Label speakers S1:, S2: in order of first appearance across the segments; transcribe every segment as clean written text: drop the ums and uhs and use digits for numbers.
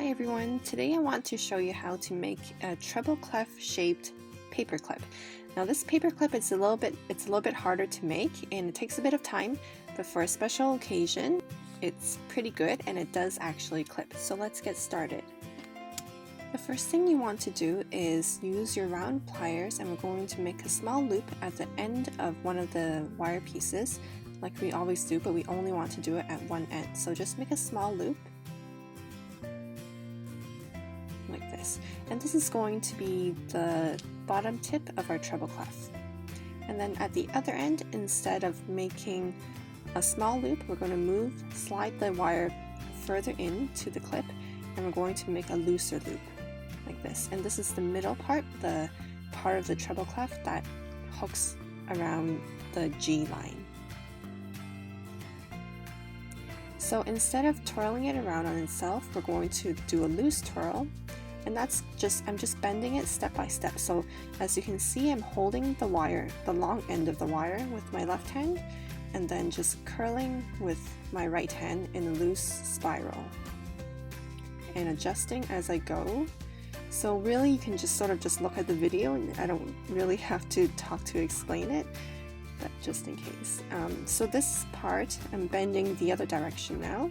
S1: Hi everyone, today I want to show you how to make a treble clef shaped paper clip. Now this paper clip it's a little bit harder to make and it takes a bit of time, but for a special occasion it's pretty good and it does actually clip. So let's get started. The first thing you want to do is use your round pliers, and we're going to make a small loop at the end of one of the wire pieces like we always do, but we only want to do it at one end. So just make a small loop like this, and this is going to be the bottom tip of our treble clef. And then at the other end, instead of making a small loop, we're going to slide the wire further into the clip, and we're going to make a looser loop like this. And this is the middle part, the part of the treble clef that hooks around the G line. So instead of twirling it around on itself, we're going to do a loose twirl, and I'm just bending it step by step. So as you can see, I'm holding the wire, the long end of the wire, with my left hand, and then just curling with my right hand in a loose spiral and adjusting as I go. So really you can just look at the video, and I don't really have to talk to explain it, but just in case. So this part I'm bending the other direction now,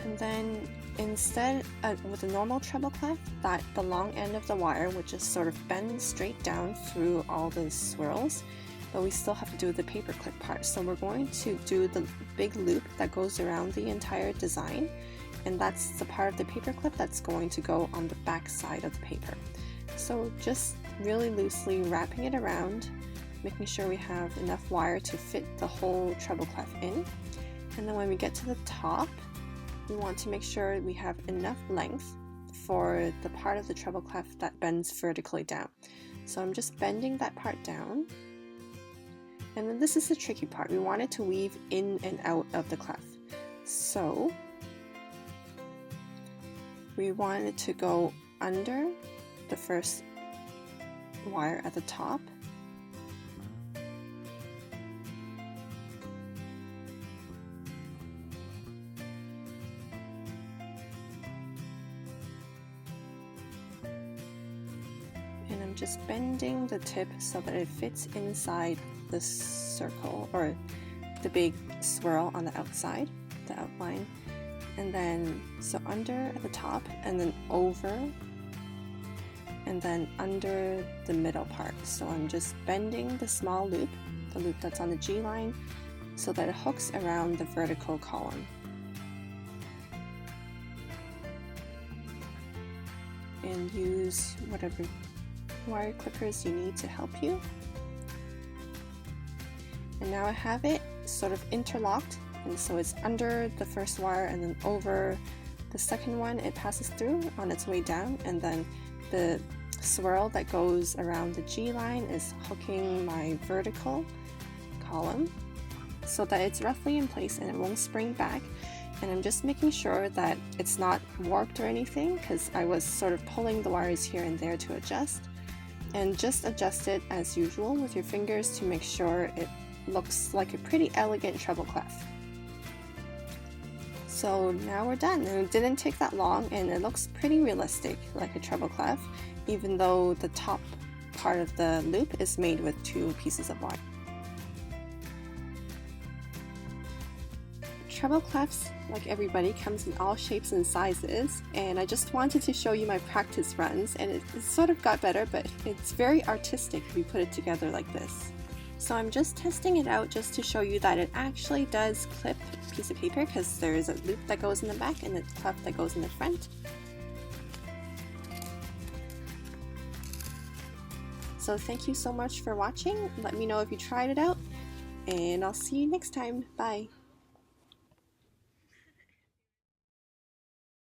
S1: and then instead with a normal treble clef, that the long end of the wire would just sort of bend straight down through all the swirls, but we still have to do the paper clip part. So we're going to do the big loop that goes around the entire design, and that's the part of the paper clip that's going to go on the back side of the paper. So just really loosely wrapping it around, making sure we have enough wire to fit the whole treble clef in. And then when we get to the top, we want to make sure we have enough length for the part of the treble clef that bends vertically down. So I'm just bending that part down. And then this is the tricky part. We want it to weave in and out of the clef. So we want it to go under the first wire at the top, and I'm just bending the tip so that it fits inside the circle, or the big swirl on the outside, the outline. And then so under at the top, and then over, and then under the middle part. So I'm just bending the small loop, the loop that's on the G line, so that it hooks around the vertical column. And use whatever wire clippers you need to help you. And now I have it sort of interlocked, and so it's under the first wire and then over the second one. It passes through on its way down, and then the swirl that goes around the G line is hooking my vertical column so that it's roughly in place and it won't spring back. And I'm just making sure that it's not warped or anything, because I was sort of pulling the wires here and there to adjust. And just adjust it as usual with your fingers to make sure it looks like a pretty elegant treble clef. So now we're done, and it didn't take that long, and it looks pretty realistic like a treble clef, even though the top part of the loop is made with two pieces of wire. Treble clefs, like everybody, comes in all shapes and sizes, and I just wanted to show you my practice runs, and it sort of got better, but it's very artistic if you put it together like this. So I'm just testing it out just to show you that it actually does clip a piece of paper, because there is a loop that goes in the back and a clef that goes in the front. So thank you so much for watching. Let me know if you tried it out, and I'll see you next time. Bye!